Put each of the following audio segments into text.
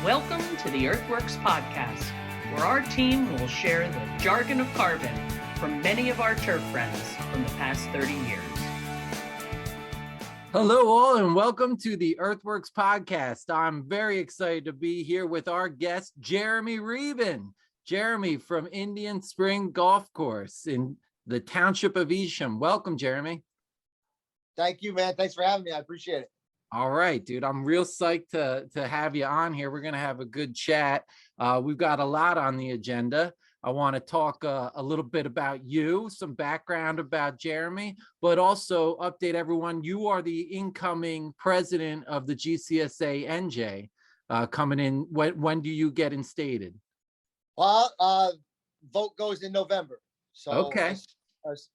Welcome to the EarthWorks podcast, where our team will share the jargon of carbon from many of our turf friends from the past 30 years. Hello all and welcome to the EarthWorks podcast. I'm very excited to be here with our guest, Jeremy Hreben. Jeremy from Indian Spring Golf Course in the township of Hreben. Welcome, Jeremy. Thank you, man. Thanks for having me. I appreciate it. All right, dude. I'm real psyched to have you on here. We're going to have a good chat. We've got a lot on the agenda. I want to talk a little bit about you, some background about Jeremy, but also update everyone. You are the incoming president of the GCSA NJ coming in. When do you get instated? Well, vote goes in November. So okay.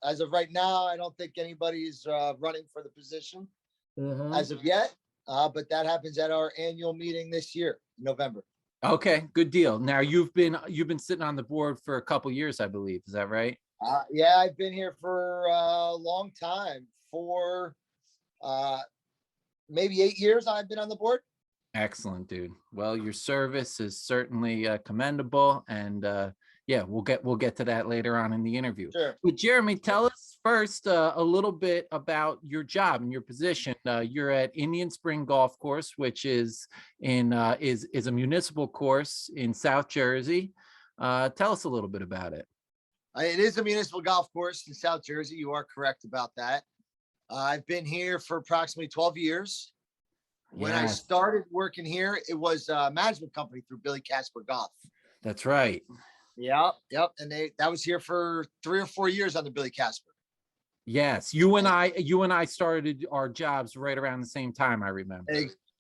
As of right now, I don't think anybody's running for the position as of yet, but that happens at our annual meeting this year, November. Okay, good deal. Now you've been sitting on the board for a couple years, I believe. Is that right? Yeah, I've been here for a long time. For maybe 8 years, I've been on the board. Excellent, dude. Well, your service is certainly commendable, and yeah, we'll get to that later on in the interview. Sure. But Jeremy, tell us first a little bit about your job and your position. You're at Indian Spring Golf Course, which is a municipal course in South Jersey. Tell us a little bit about it. It is a municipal golf course in South Jersey. You are correct about that. I've been here for approximately 12 years. When I started working here, it was a management company through Billy Casper Golf. That's right. Yep. And that was here for 3 or 4 years under Billy Casper. Yes, you and I started our jobs right around the same time, I remember.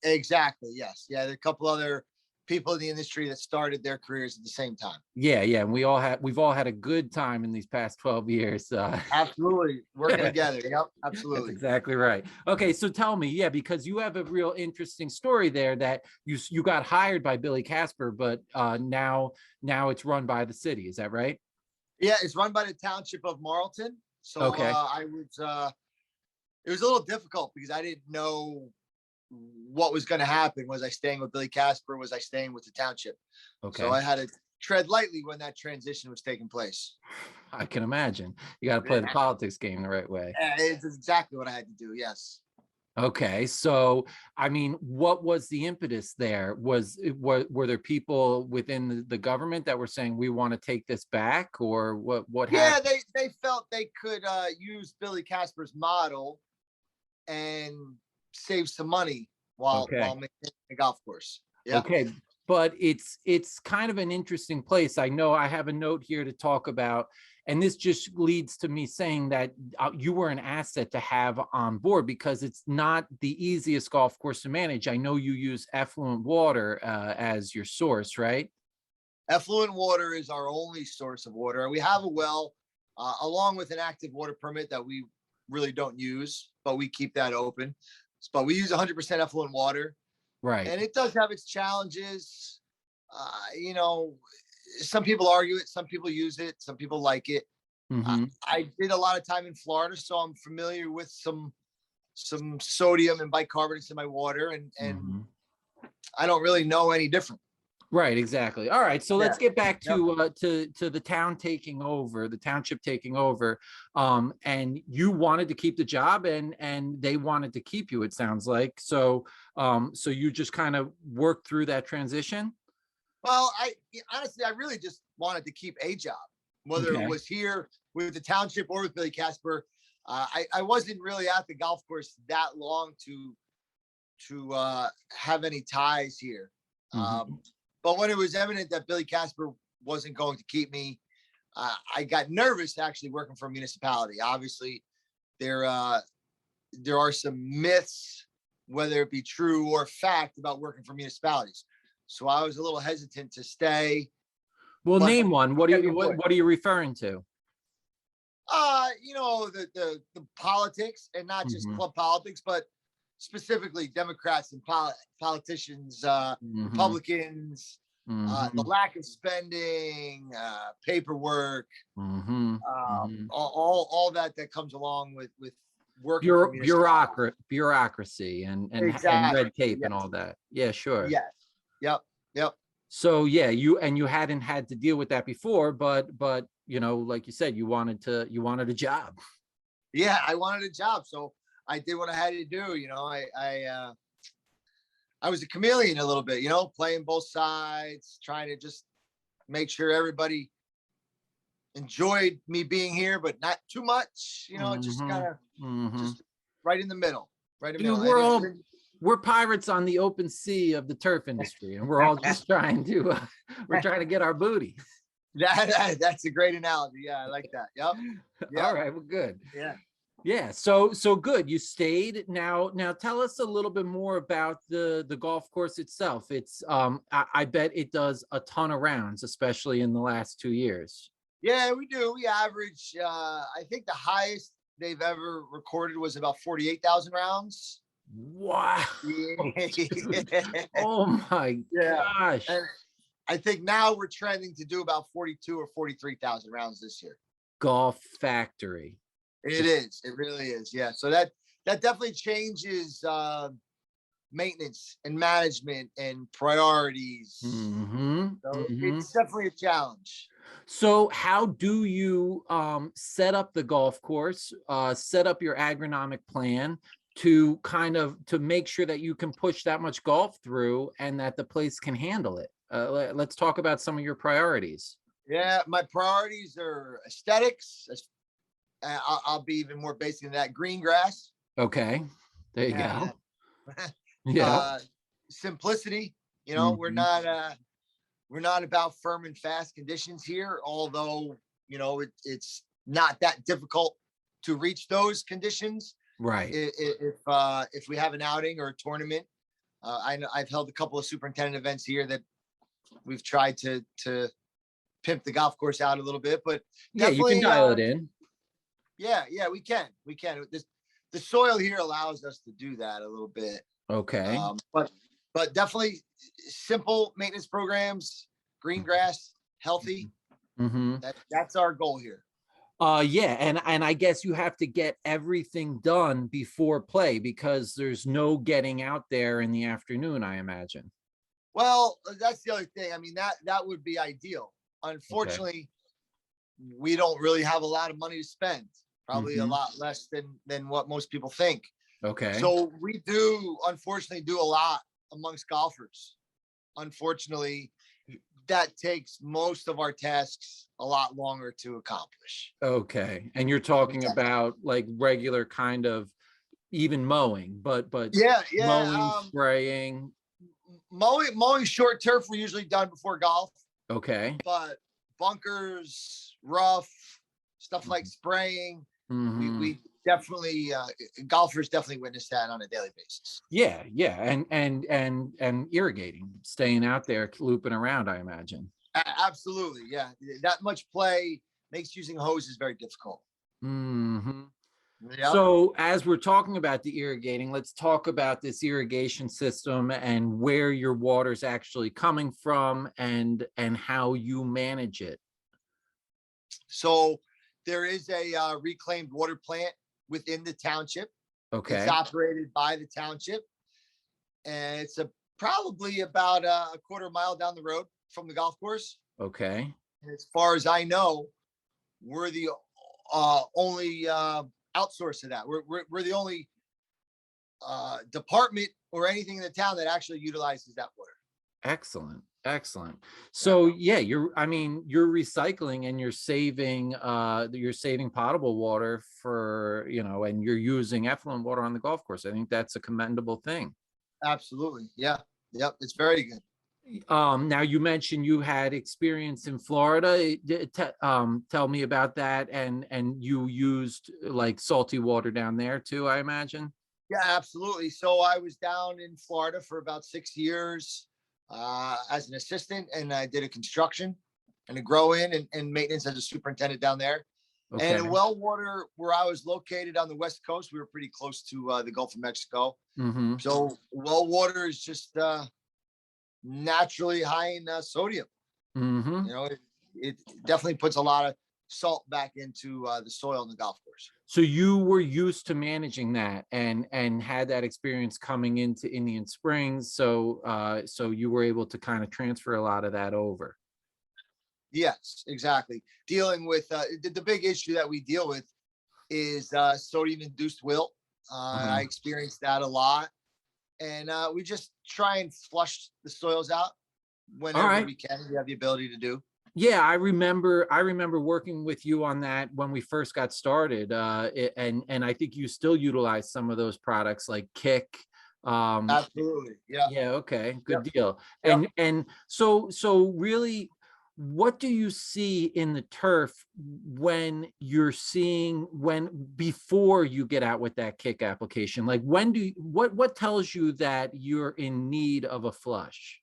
Exactly. Yes. Yeah. There are a couple other people in the industry that started their careers at the same time. Yeah. And we've all had a good time in these past 12 years. Absolutely. Working together. Yep. Absolutely. That's exactly right. Okay. So tell me, because you have a real interesting story there that you got hired by Billy Casper, but now it's run by the city. Is that right? Yeah. It's run by the township of Marlton. So okay. It was a little difficult because I didn't know what was going to happen. Was I staying with Billy Casper? Was I staying with the township? Okay. So I had to tread lightly when that transition was taking place. I can imagine. You got to play the politics game the right way. It's exactly what I had to do. Yes. Okay. So, I mean, what was the impetus there? Were there people within the government that were saying, we want to take this back, or what happened? Yeah, they felt they could use Billy Casper's model and save some money while maintaining the golf course. Yeah. Okay. But it's kind of an interesting place. I know I have a note here to talk about, and this just leads to me saying that you were an asset to have on board because it's not the easiest golf course to manage. I know you use effluent water as your source, right? Effluent water is our only source of water. We have a well along with an active water permit that we really don't use, but we keep that open. But we use 100% effluent water. Right. And it does have its challenges. Some people argue it, some people use it, some people like it. Mm-hmm. I did a lot of time in Florida, so I'm familiar with some sodium and bicarbonates in my water, and mm-hmm. I don't really know any different. Right, exactly. All right, so let's get back to the town taking over, the township taking over. And you wanted to keep the job, and they wanted to keep you, it sounds like. So you just kind of worked through that transition? Well, honestly, I really just wanted to keep a job, whether it was here with the township or with Billy Casper. I wasn't really at the golf course that long to have any ties here. Mm-hmm. But when it was evident that Billy Casper wasn't going to keep me, I got nervous actually working for a municipality. Obviously, there are some myths, whether it be true or fact, about working for municipalities. So I was a little hesitant to stay. Well, name one. What are you referring to? The politics, and not just mm-hmm. club politics, but specifically Democrats and politicians, mm-hmm. Republicans, mm-hmm. the lack of spending, paperwork, mm-hmm. Mm-hmm. all that comes along with working bureaucracy and red tape and all that. Yeah, sure. Yes. Yep. Yep. So yeah, you hadn't had to deal with that before, but you know, like you said, you wanted a job. Yeah, I wanted a job, so I did what I had to do. I was a chameleon a little bit, playing both sides, trying to just make sure everybody enjoyed me being here, but not too much, just kind of just right in the middle, right in the You know, middle. we're pirates on the open sea of the turf industry, and we're all just trying to we're trying to get our booty. That's a great analogy. Yeah, I like that. Yep. All right, well, good. Yeah. Yeah, so good. You stayed. Now tell us a little bit more about the golf course itself. It's I bet it does a ton of rounds, especially in the last 2 years. Yeah, we do. We average I think the highest they've ever recorded was about 48,000 rounds. Wow. Yeah. Oh my gosh. And I think now we're trending to do about 42 or 43,000 rounds this year. Golf factory. It is. It really is. Yeah. So that definitely changes maintenance and management and priorities. So it's definitely a challenge. So how do you set up the golf course, set up your agronomic plan to to make sure that you can push that much golf through and that the place can handle it? Let's talk about some of your priorities. Yeah, my priorities are aesthetics. I'll be even more basic than that. Green grass. Okay, there you go. Yeah. Simplicity. We're not about firm and fast conditions here, although it's not that difficult to reach those conditions. Right. If we have an outing or a tournament, I've held a couple of superintendent events here that we've tried to pimp the golf course out a little bit, but yeah, you can dial it in. Yeah, we can. The soil here allows us to do that a little bit. Okay. But definitely simple maintenance programs, green grass, healthy. That's our goal here. Yeah, and I guess you have to get everything done before play because there's no getting out there in the afternoon, I imagine. Well, that's the other thing. I mean, that would be ideal. Unfortunately, we don't really have a lot of money to spend. Probably a lot less than what most people think. Okay. So we do, unfortunately, do a lot amongst golfers. Unfortunately, that takes most of our tasks a lot longer to accomplish. Okay. And you're talking about like regular kind of even mowing, but mowing, spraying. Mowing short turf, we're usually done before golf. Okay. But bunkers, rough, stuff like spraying, we definitely golfers definitely witness that on a daily basis. Yeah, and irrigating, staying out there, looping around, I imagine. Absolutely, yeah. That much play makes using hoses very difficult. Yep. So as we're talking about the irrigating, let's talk about this irrigation system and where your water's actually coming from and how you manage it. So there is a reclaimed water plant within the township. Okay. It's operated by the township, and it's probably about a quarter mile down the road from the golf course. Okay. And as far as I know, we're the only outsource of that. We're the only department or anything in the town that actually utilizes that water. Excellent. So yeah, you're recycling and you're saving potable water for, and you're using effluent water on the golf course. I think that's a commendable thing. Absolutely. Yeah. Yep. It's very good. Now you mentioned you had experience in Florida. Tell me about that. And you used like salty water down there too, I imagine. Yeah, absolutely. So I was down in Florida for about 6 years as an assistant, and I did a construction and a grow in and maintenance as a superintendent down there. Okay. And in well water, where I was located on the West Coast, we were pretty close to the Gulf of Mexico. So well water is just naturally high in sodium. It definitely puts a lot of salt back into the soil in the golf course. So you were used to managing that and had that experience coming into Indian Springs. So so you were able to kind of transfer a lot of that over. Yes, exactly. Dealing with the big issue that we deal with is sodium induced wilt. I experienced that a lot, and we just try and flush the soils out All whenever right. we can. We have the ability to do. Yeah, I remember working with you on that when we first got started. And I think you still utilize some of those products like Kick. Absolutely. Yeah. Yeah, okay, good Yep. deal. Yep. And so really, what do you see in the turf when you're seeing before you get out with that Kick application? Like what tells you that you're in need of a flush?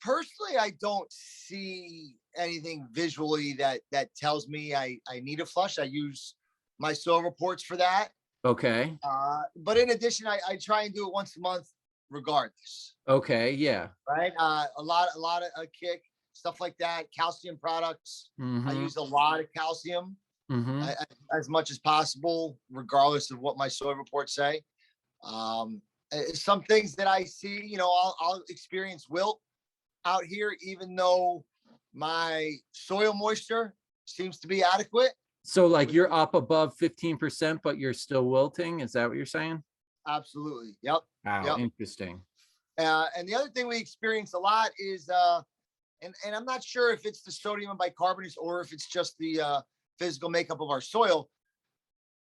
Personally, I don't see anything visually that tells me I need a flush. I use my soil reports for that. Okay. But in addition, I try and do it once a month regardless. Okay, yeah. Right. A lot of Kick, stuff like that. Calcium products. I Mm-hmm. use a lot of calcium Mm-hmm. as much as possible, regardless of what my soil reports say. Some things that I see, I'll experience wilt out here, even though my soil moisture seems to be adequate. So like you're up above 15%, but you're still wilting. Is that what you're saying? Absolutely. Yep. Wow, Yep. interesting. And the other thing we experience a lot is, and I'm not sure if it's the sodium and bicarbonates or if it's just the physical makeup of our soil.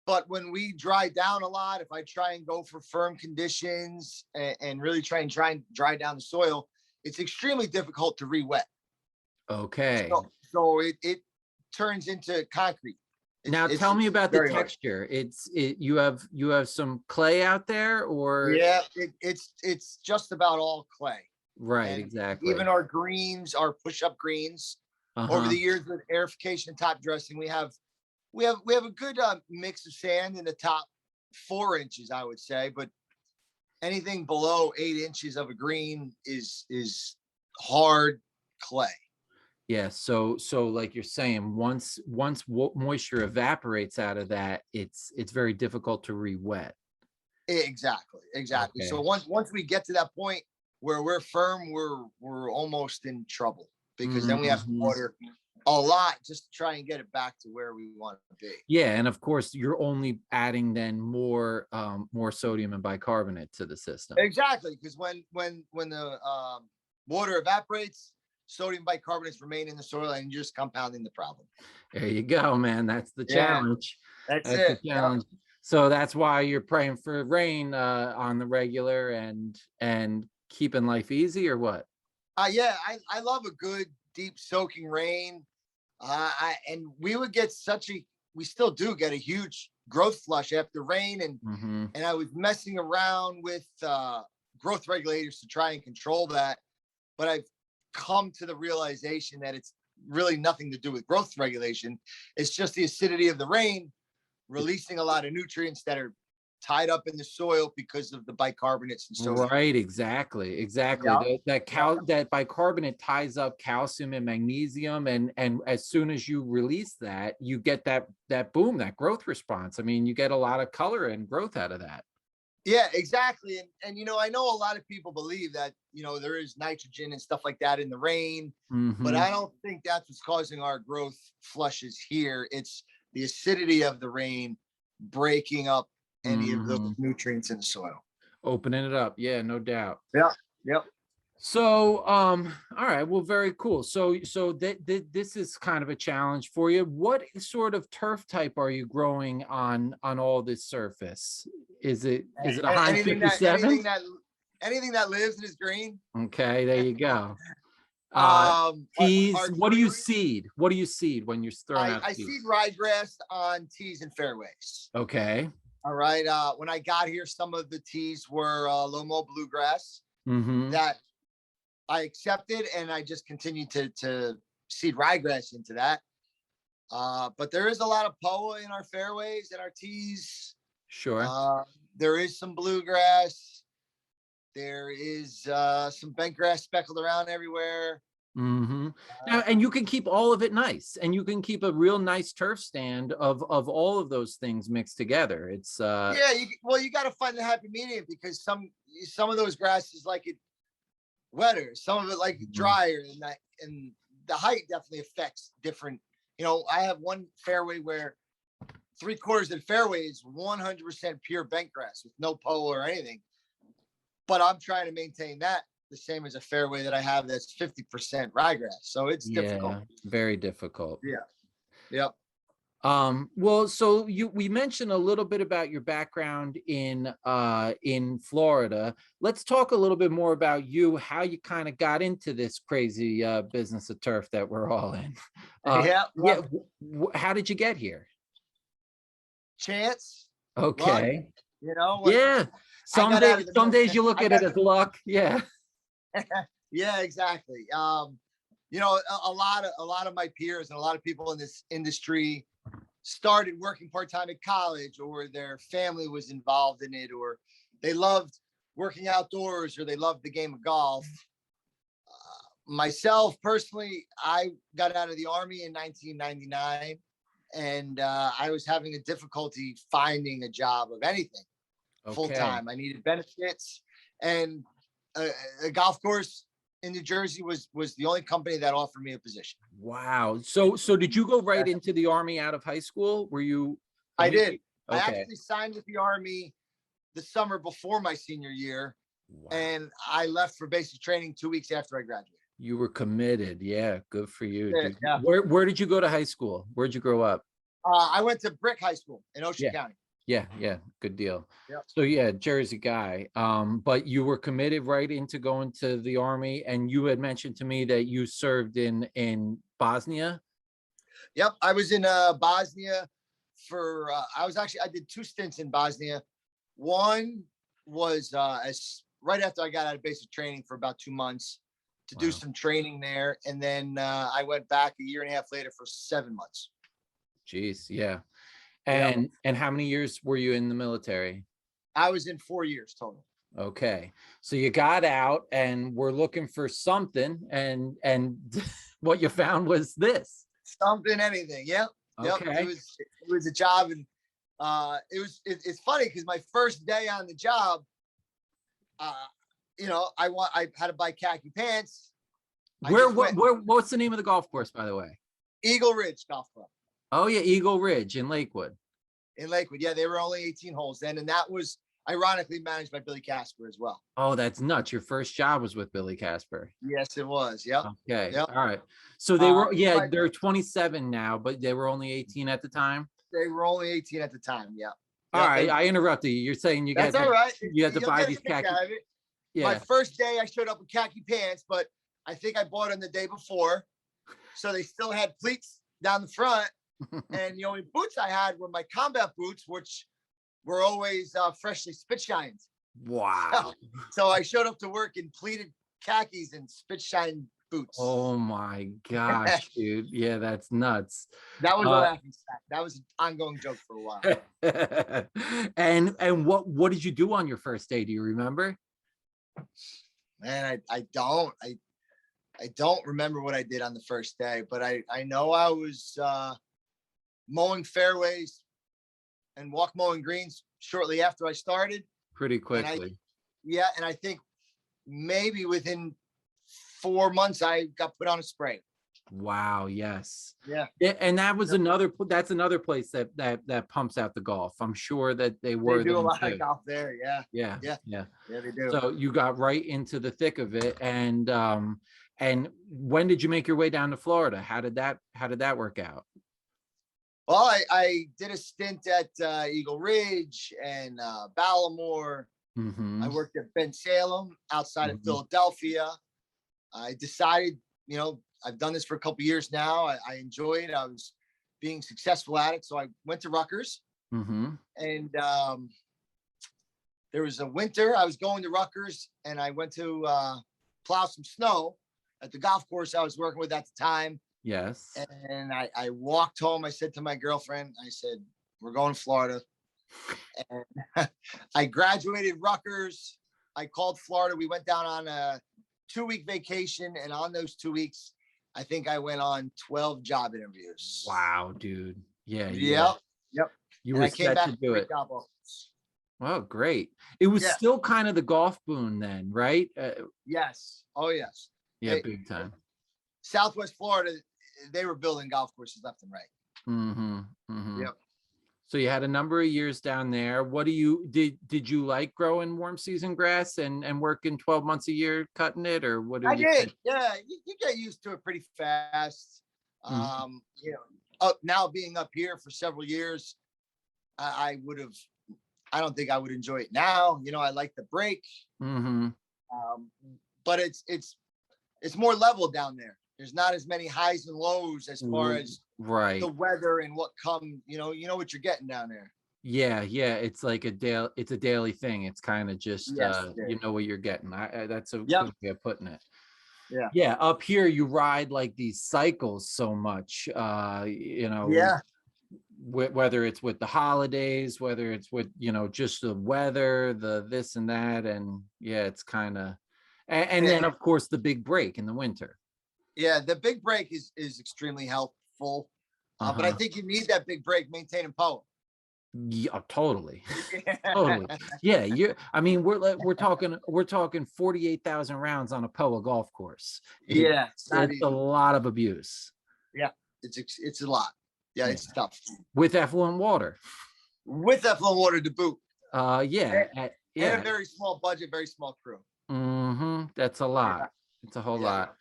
But when we dry down a lot, if I try and go for firm conditions and really try and dry down the soil, it's extremely difficult to re-wet. Okay. So it turns into concrete. Now tell me about the very hard. texture. You have some clay out there, or Yeah, it's just about all clay. right, And exactly. even our greens, our push-up greens, over the years with aerification and top dressing, we have a good mix of sand in the top 4 inches, I would say, but anything below 8 inches of a green is hard clay. Yeah, so like you're saying, once moisture evaporates out of that, it's very difficult to re-wet. Exactly. Okay. So once we get to that point where we're firm, we're almost in trouble, because then we have to water a lot just to try and get it back to where we want to be. Yeah, and of course you're only adding then more sodium and bicarbonate to the system. Exactly, because when the water evaporates, sodium bicarbonates remain in the soil and you're just compounding the problem. There you go, man. That's the challenge. That's the it. challenge. Yep. So that's why you're praying for rain on the regular and keeping life easy, or what? Yeah, I love a good deep soaking rain. And we would get we still do get a huge growth flush after rain, and I was messing around with growth regulators to try and control that, but I've come to the realization that it's really nothing to do with growth regulation. It's just the acidity of the rain releasing a lot of nutrients that are tied up in the soil because of the bicarbonates and sodium. Right, exactly. Yep. That bicarbonate ties up calcium and magnesium, and as soon as you release that, you get that boom, that growth response. I mean, you get a lot of color and growth out of that. Yeah, exactly. And I know a lot of people believe that there is nitrogen and stuff like that in the rain, but I don't think that's what's causing our growth flushes here. It's the acidity of the rain breaking up any of those nutrients in the soil, opening it up. Yeah, no doubt. Yeah. Yep. So all right, well, very cool. So this is kind of a challenge for you. What sort of turf type are you growing on all this surface? Is it a high 57? Anything that lives and is green. Okay, there you go. Tees. What do you seed? What do you seed when you're throwing out I tees? seed ryegrass on tees and fairways. Okay. All right. When I got here, some of the tees were low mold bluegrass that I accepted, and I just continued to seed ryegrass into that. But there is a lot of POA in our fairways and our tees. Sure. There is some bluegrass. There is some bentgrass speckled around everywhere. Mm-hmm. Now, Uh, and you can keep all of it nice, and you can keep a real nice turf stand of all of those things mixed together. It's yeah, well, you got to find the happy medium because some of those grasses like it wetter, some of it like it Mhm. drier, and the height definitely affects different. I have one fairway where 3/4 of the fairway is 100% pure bent grass with no pole or anything. But I'm trying to maintain that the same as a fairway that I have that's 50% ryegrass. So it's difficult. Yeah, very difficult. Yeah. Yep. Well, so we mentioned a little bit about your background in Florida. Let's talk a little bit more about you, how you kind of got into this crazy business of turf that we're all in. Yeah. Yeah, Well, how did you get here? chance, luck, Okay. when Yeah. I got out of the Some days military, you look I at it got, as luck. Yeah. yeah, exactly. A lot of my peers and a lot of people in this industry started working part-time at college, or their family was involved in it, or they loved working outdoors, or they loved the game of golf. Myself personally, I got out of the army in 1999, and I was having a difficulty finding a job of anything full Okay. time. I needed benefits, and a, a golf course in New Jersey was the only company that offered me a position. Wow. So did you go right into the army out of high school? Were you I did. immediate? I Okay. actually signed with the army the summer before my senior year, Wow. and I left for basic training 2 weeks after I graduated. You were committed. Yeah, good for you, Yeah, dude. yeah. Where did you go to high school? Where'd you grow up? I went to Brick High School in Ocean Yeah, County. yeah, good deal. Yep. So yeah, Jersey guy. But you were committed right into going to the army, and you had mentioned to me that you served in Bosnia. Yep. I was in Bosnia for. I did 2 stints in Bosnia. One was as right after I got out of basic training for about 2 months to do Wow. some training there, and then I went back a year and a half later for 7 months. Jeez, yeah. Yep. And how many years were you in the military? I was in 4 years total. Okay. So you got out and we're looking for something, and what you found was this. Something, anything. Yep. Yep. It Okay. was it was a job, and it's funny because my first day on the job, uh, I had to buy khaki pants. I just went What's the name of the golf course, by the way? Eagle Ridge Golf Club Oh yeah, Eagle Ridge in Lakewood. in Lakewood. Yeah, they were only 18 holes then, and that was ironically managed by Billy Casper as well. Oh, that's nuts. Your first job was with Billy Casper. Yes, it was. Yep. Okay. Yep. All right. So they were, So yeah, they're 27 now, but they were only 18 at the time. they were only 18 at the time. Yeah. All Yep. right. I interrupted you. You're saying That's all right. you had to You'll buy get a these kick khaki. out of it. My Yeah. first day, I showed up with khaki pants, but I think I bought them the day before, so they still had pleats down the front. And the only boots I had were my combat boots, which were always freshly spit shined. Wow. So I showed up to work in pleated khakis and spit shine boots. Oh my gosh, dude. Yeah, that's nuts. That was a Uh, laughing stock. That was an ongoing joke for a while. and what did you do on your first day? Do you remember? Man, I don't remember what I did on the first day, but I know I was mowing fairways and walk mowing greens shortly after I started. Pretty And quickly. and I think maybe within 4 months I got put on a spray. Wow, yes. Yeah. Yeah, and that was Yep. that's another place that pumps out the golf. I'm sure that they They were do a then lot too. of golf there. Yeah. Yeah, Yeah. yeah. Yeah, they do. So you got right into the thick of it. And when did you make your way down to Florida? How did that work out? Well, I did a stint at Eagle Ridge and Ballamore. I Mm-hmm. worked at Ben Salem outside of Mhm. Philadelphia. I decided, I've done this for a couple of years now. I enjoy it. I was being successful at it. So I went to Rutgers, Mm-hmm. and there was a winter. I was going to Rutgers, and I went to plow some snow at the golf course I was working with at the time. Yes. And I walked home. I said to my girlfriend, I said, we're going to Florida. And I graduated Rutgers. I called Florida. We went down on a 2-week vacation, and on those 2 weeks, I think I went on 12 job interviews. Wow, dude. Yeah. Yep. You And were I came set back to with do 3 it. job offers. Oh, great. It was Yeah. still kind of the golf boom then, right? Yes. Oh, yes. Yeah, big time. Southwest Florida, they were building golf courses left and right. Yep. So you had a number of years down there. What did you like growing warm season grass and working 12 months a year cutting it, or what I did you did. think? Yeah, you get used to it pretty fast. Now being up here for several years, I don't think I would enjoy it now. I like the break. But it's more level down there. There's not as many highs and lows as far as the weather and what come. You know what you're getting down there. Yeah, it's like it's a daily thing. It's kind of just you know what you're getting. That's a good way of putting it. Yeah, up here you ride like these cycles so much. Whether it's with the holidays, whether it's with just the weather, the this and that, and it's kind of and then of course the big break in the winter. Yeah, the big break is extremely helpful, but I think you need that big break maintaining power. Yeah, totally. Totally. Yeah, we're talking 48,000 rounds on a POA golf course. It's a lot of abuse. Yeah, it's a lot. Yeah, it's tough. With effluent water. With effluent water to boot. And a very small budget, very small crew. That's a lot. Yeah. It's a whole lot.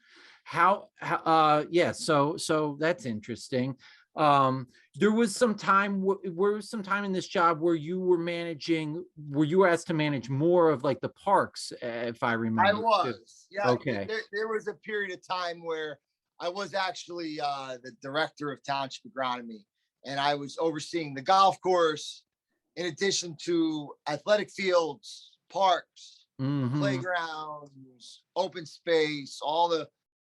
So that's interesting. There was some time in this job where you were asked to manage more of like the parks, if I remember. I was. Yeah. Okay. There was a period of time where I was actually the director of township agronomy, and I was overseeing the golf course in addition to athletic fields, parks, playgrounds, open space, all the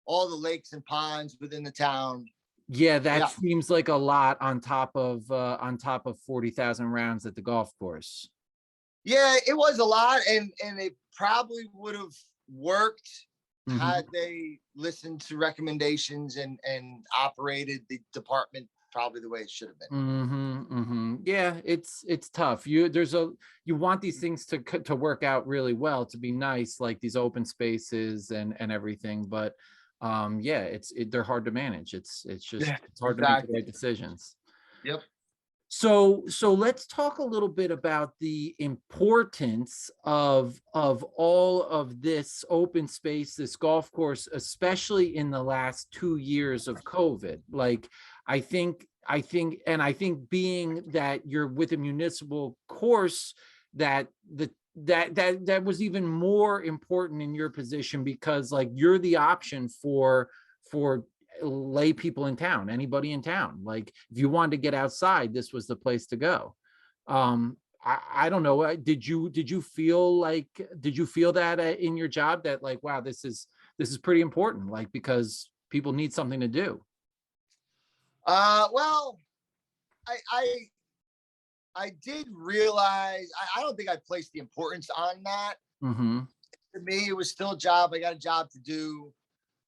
lakes and ponds within the town. Yeah, that seems like a lot on top of 40,000 rounds at the golf course. Yeah, it was a lot, and it probably would have worked had they listened to recommendations and operated the department probably the way it should have been. Yeah, it's tough. You want these things to work out really well, to be nice, like these open spaces and everything, but they're hard to manage. It's hard to make the right decisions. Yep. So let's talk a little bit about the importance of all of this open space, this golf course, especially in the last 2 years of COVID. Like, I think being that you're with a municipal course, that was even more important in your position, because like you're the option for lay people in town, anybody in town. Like if you wanted to get outside, this was the place to go. I don't know. Did you feel that in your job, that like, wow, this is pretty important, like, because people need something to do? Well, I did realize, I don't think I placed the importance on that. To me, it was still a job. I got a job to do.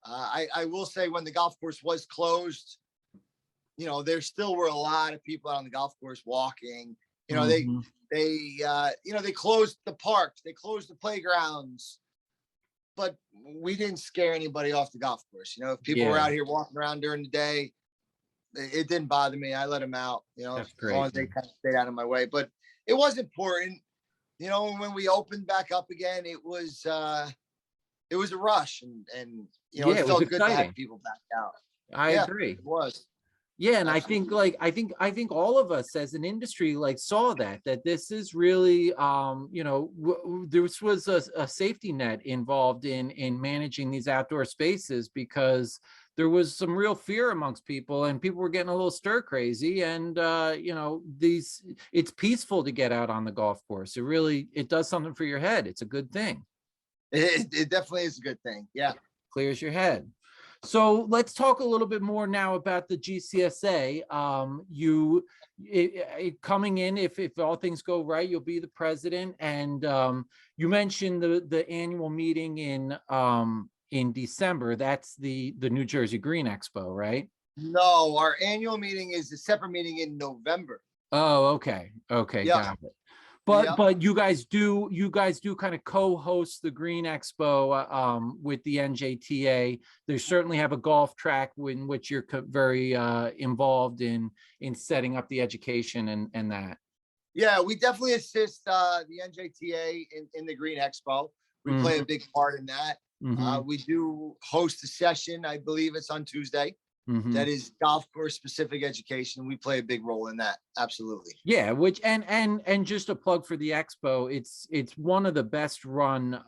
I will say, when the golf course was closed, there still were a lot of people out on the golf course walking. They closed the parks, they closed the playgrounds, but we didn't scare anybody off the golf course. If people were out here walking around during the day, it didn't bother me. I let them out, That's great, as long as they kind of stayed out of my way. But it was important, when we opened back up again, it was a rush, and it felt good to have people back out. I agree. It was. Yeah, and I think all of us as an industry like saw that this is really this was a safety net involved in managing these outdoor spaces, because there was some real fear amongst people, and people were getting a little stir crazy, and it's peaceful to get out on the golf course. It does something for your head. It's a good thing. It definitely is a good thing. Yeah. Clears your head. So let's talk a little bit more now about the GCSA. Coming in, if all things go right, you'll be the president. And you mentioned the annual meeting in December. That's the New Jersey Green Expo, right? No, our annual meeting is a separate meeting in November. Oh, okay. Okay, Yeah. got it. But Yeah. but you guys do kind of co-host the Green Expo with the NJTA. They certainly have a golf track in which you're very involved in setting up the education and that. Yeah, we definitely assist the NJTA in the Green Expo. We play a big part in that. We do host a session. I believe it's on Tuesday. That is golf course specific education. We play a big role in that. Absolutely. Yeah, which and just a plug for the expo. It's one of the best run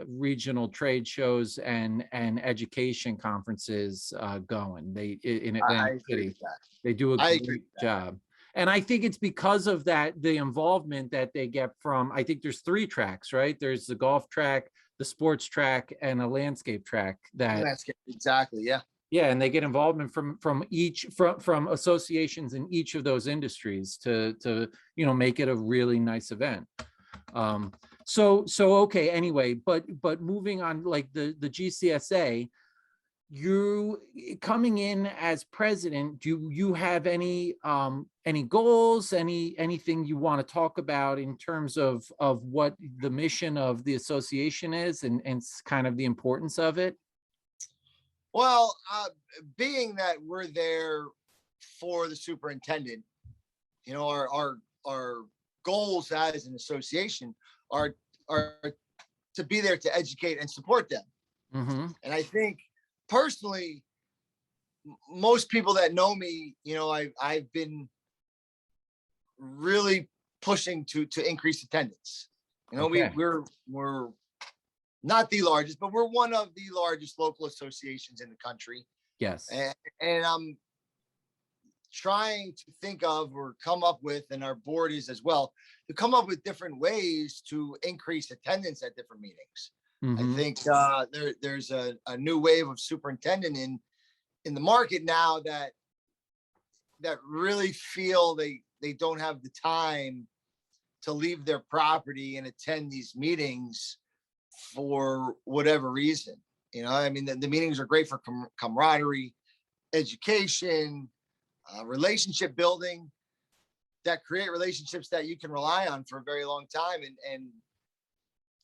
regional trade shows and education conferences going. In Atlantic City. They do a great job. And I think it's because of that, the involvement that they get from, I think there's 3 tracks, right? There's the golf track, the sports track, and a landscape track. Exactly. Yeah. Yeah, and they get involvement from associations in each of those industries to make it a really nice event. So okay, anyway, but moving on, like the GCSA, you coming in as president, do you have any goals, anything you want to talk about in terms of what the mission of the association is and kind of the importance of it? Well, being that we're there for the superintendent, our goals as an association are to be there to educate and support them. And I think personally, most people that know me, I've been really pushing to increase attendance. Okay. We're not the largest, but we're one of the largest local associations in the country. Yes. And I'm trying to think of or come up with, and our board is as well, to come up with different ways to increase attendance at different meetings. I think there's a new wave of superintendent in the market now that really feel they don't have the time to leave their property and attend these meetings for whatever reason. I mean, the meetings are great for camaraderie, education, relationship building, that create relationships that you can rely on for a very long time. And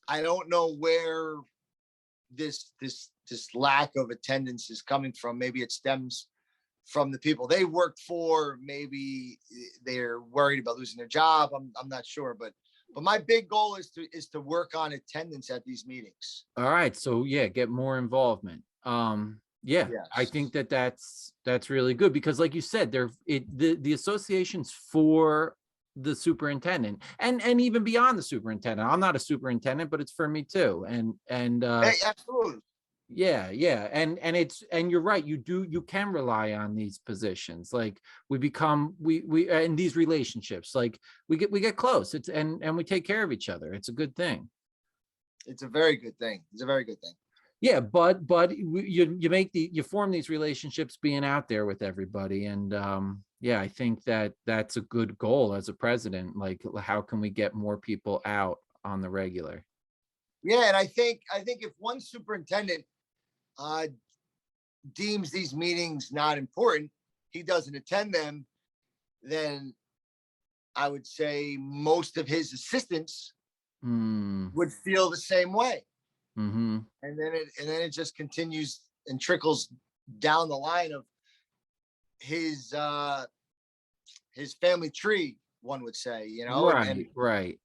I don't know where this lack of attendance is coming from. Maybe it stems from the people they worked for. Maybe they're worried about losing their job. I'm not sure, but my big goal is to work on attendance at these meetings. All right. So yeah, get more involvement. Yes. I think that's really good because like you said, the association's for the superintendent and even beyond the superintendent. I'm not a superintendent, but it's for me too. And hey, absolutely. Yeah. And you're right. You can rely on these positions. Like we in these relationships, like we get close. And we take care of each other. It's a good thing. It's a very good thing. Yeah. But you form these relationships being out there with everybody. And yeah, I think that's a good goal as a president. Like, how can we get more people out on the regular? Yeah. And I think if one superintendent deems these meetings not important, he doesn't attend them, then I would say most of his assistants would feel the same way. And then it just continues and trickles down the line of his family tree, one would say, Right.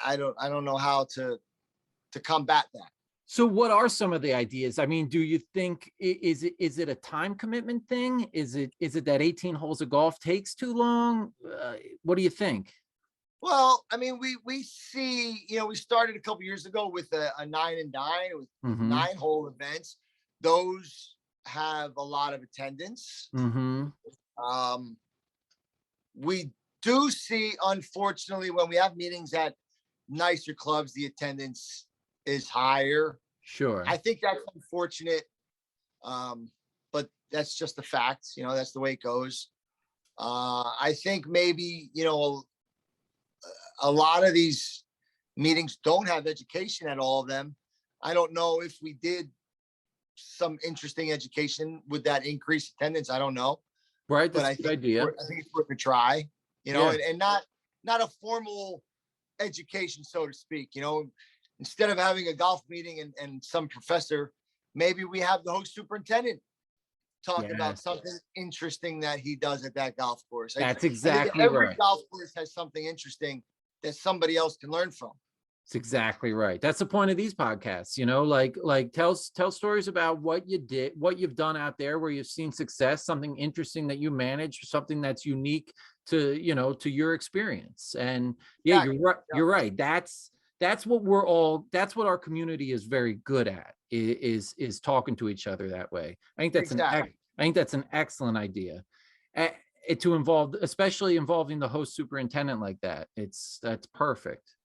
I don't know how to combat that. So what are some of the ideas? I mean, do you think, is it a time commitment thing? Is it that 18 holes of golf takes too long? What do you think? Well, I mean, we see, we started a couple years ago with a 9 and dine. It was 9-hole events. Those have a lot of attendance. We do see, unfortunately, when we have meetings at nicer clubs, the attendance is higher. Sure. I think that's unfortunate But that's just the fact, that's the way it goes. I think maybe, a lot of these meetings don't have education at all of them. I don't know if we did some interesting education, would that increase attendance? I don't know. Right. But That's a good idea. I think it's worth a try, Yeah. and not a formal education, so to speak. Instead of having a golf meeting and some professor, maybe we have the host superintendent talk about Yes. something interesting that he does at that golf course. That's I think exactly every right. golf course has something interesting that somebody else can learn from. That's exactly right. That's the point of these podcasts, like tell stories about what you did, what you've done out there where you've seen success, something interesting that you manage, something that's unique to, to your experience. And yeah, Exactly. you're right. You're right. That's what our community is very good at is talking to each other that way. I think that's an excellent idea. To involve, especially involving the host superintendent like that. That's perfect.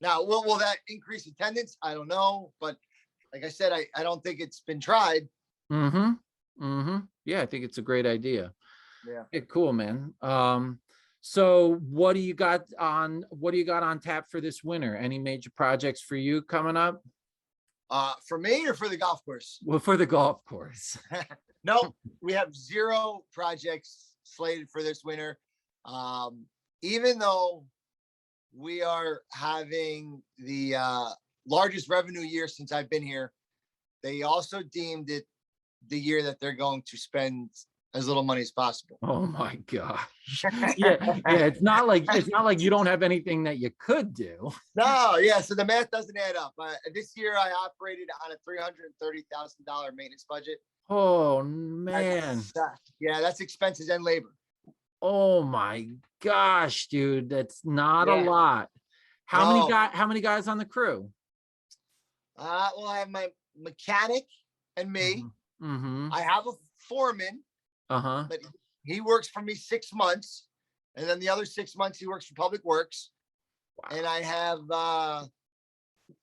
Now, will that increase attendance? I don't know, but like I said, I don't think it's been tried. Yeah, I think it's a great idea. Yeah. Okay, cool, man. So what do you got on tap for this winter? Any major projects for you coming up? For me or for the golf course? Well, for the golf course. No, we have 0 projects slated for this winter. Even though we are having the largest revenue year since I've been here, they also deemed it the year that they're going to spend as little money as possible. Oh my gosh. Yeah. It's not like you don't have anything that you could do. No, yeah. So the math doesn't add up. This year I operated on a $330,000 maintenance budget. Oh man. That's expenses and labor. Oh my gosh, dude. That's not a lot. How many guys on the crew? Well, I have my mechanic and me. I have a foreman. But he works for me 6 months, and then the other 6 months he works for Public Works. Wow. And I have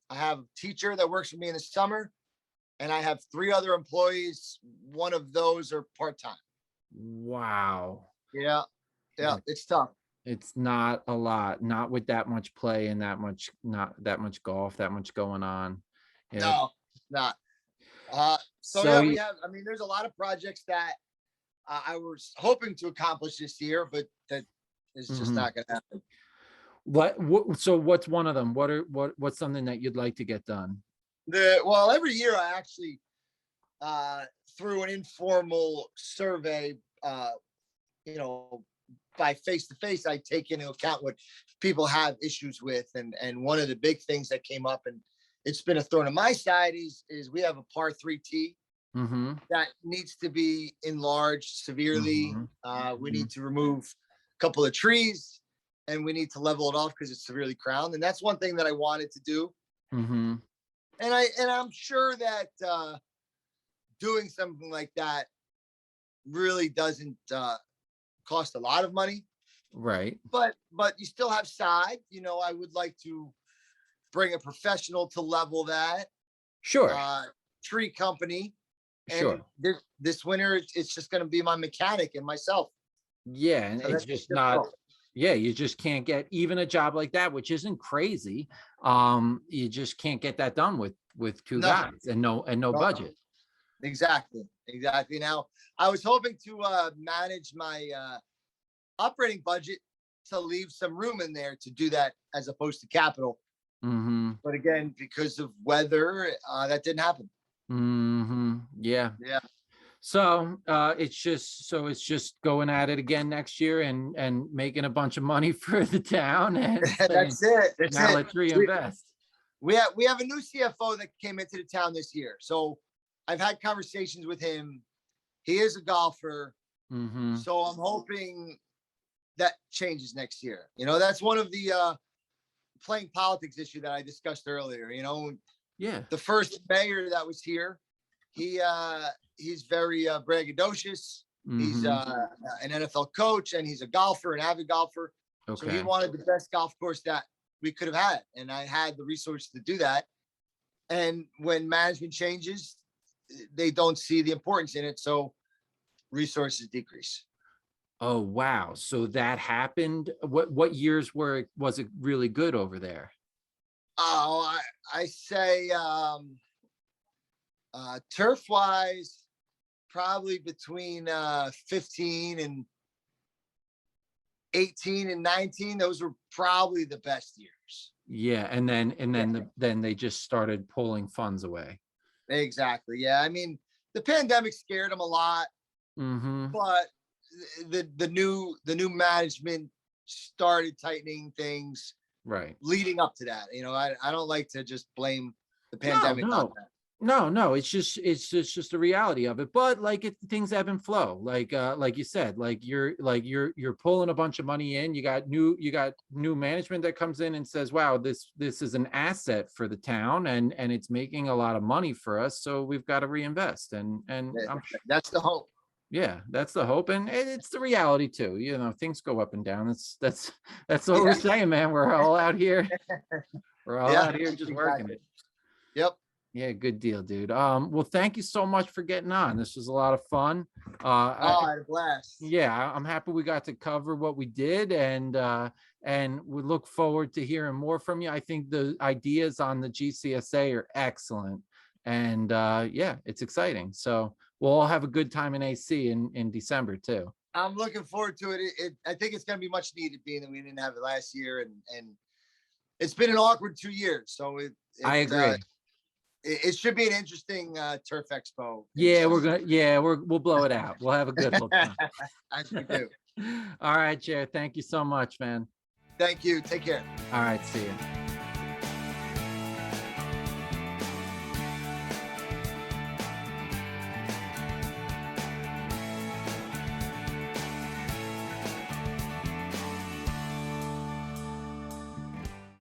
a teacher that works for me in the summer, and I have 3 other employees. One of those are part-time. Wow. Yeah, it's tough. It's not a lot, not with that much play and not that much golf, that much going on. Yeah. No, it's not. So we have, there's a lot of projects that I was hoping to accomplish this year, but that is just not going to happen. So what's one of them? What's something that you'd like to get done? Well, every year I actually, through an informal survey, by face-to-face, I take into account what people have issues with. And one of the big things that came up, and it's been a thorn in my side, is we have a par 3 tee that needs to be enlarged severely. We need to remove a couple of trees, and we need to level it off because it's severely crowned. And that's one thing that I wanted to do. And I'm sure that doing something like that really doesn't cost a lot of money, right? But you still have side. I would like to bring a professional to level that. Sure. Tree company. Sure. And this winter, it's just going to be my mechanic and myself. Yeah, and so it's just not. Yeah, you just can't get even a job like that, which isn't crazy. You just can't get that done with 2 guys and no budget. Exactly. Now, I was hoping to manage my operating budget to leave some room in there to do that as opposed to capital. But again, because of weather, that didn't happen. Yeah. So it's just going at it again next year and making a bunch of money for the town, and that's it. Now let's reinvest. We have a new CFO that came into the town this year, so I've had conversations with him. He is a golfer, so I'm hoping that changes next year. That's one of the playing politics issue that I discussed earlier. The first mayor that was here, he's very braggadocious. He's an NFL coach, and he's a golfer, an avid golfer. Okay. So he wanted the best golf course that we could have had, and I had the resources to do that. And when management changes, they don't see the importance in it. So resources decrease. Oh, wow. So that happened. What years was it really good over there? Oh, I say turf wise, probably between 15 and 18 and 19. Those were probably the best years. Yeah, and then they just started pulling funds away. Exactly. Yeah. I mean, the pandemic scared them a lot, but the new management started tightening things Right. leading up to that. I don't like to just blame the pandemic on that. No, it's just the reality of it. But like things ebb and flow. Like you said, you're pulling a bunch of money in. You got new management that comes in and says, wow, this is an asset for the town and it's making a lot of money for us. So we've got to reinvest. And that's the hope. Yeah, that's the hope. And it's the reality too. Things go up and down. That's what we're saying, man. We're all out here. We're all out here just working it. Yep. Yeah, good deal, dude. Well, thank you so much for getting on. This was a lot of fun. I had a blast. Yeah, I'm happy we got to cover what we did, and we look forward to hearing more from you. I think the ideas on the GCSA are excellent, and yeah, it's exciting. So we'll all have a good time in AC in December too. I'm looking forward to it. I think it's going to be much needed, being that we didn't have it last year, and it's been an awkward 2 years. So I agree. It should be an interesting turf expo. Yeah, we'll blow it out. We'll have a good old time. As we do. All right, Chair. Thank you so much, man. Thank you. Take care. All right, see you.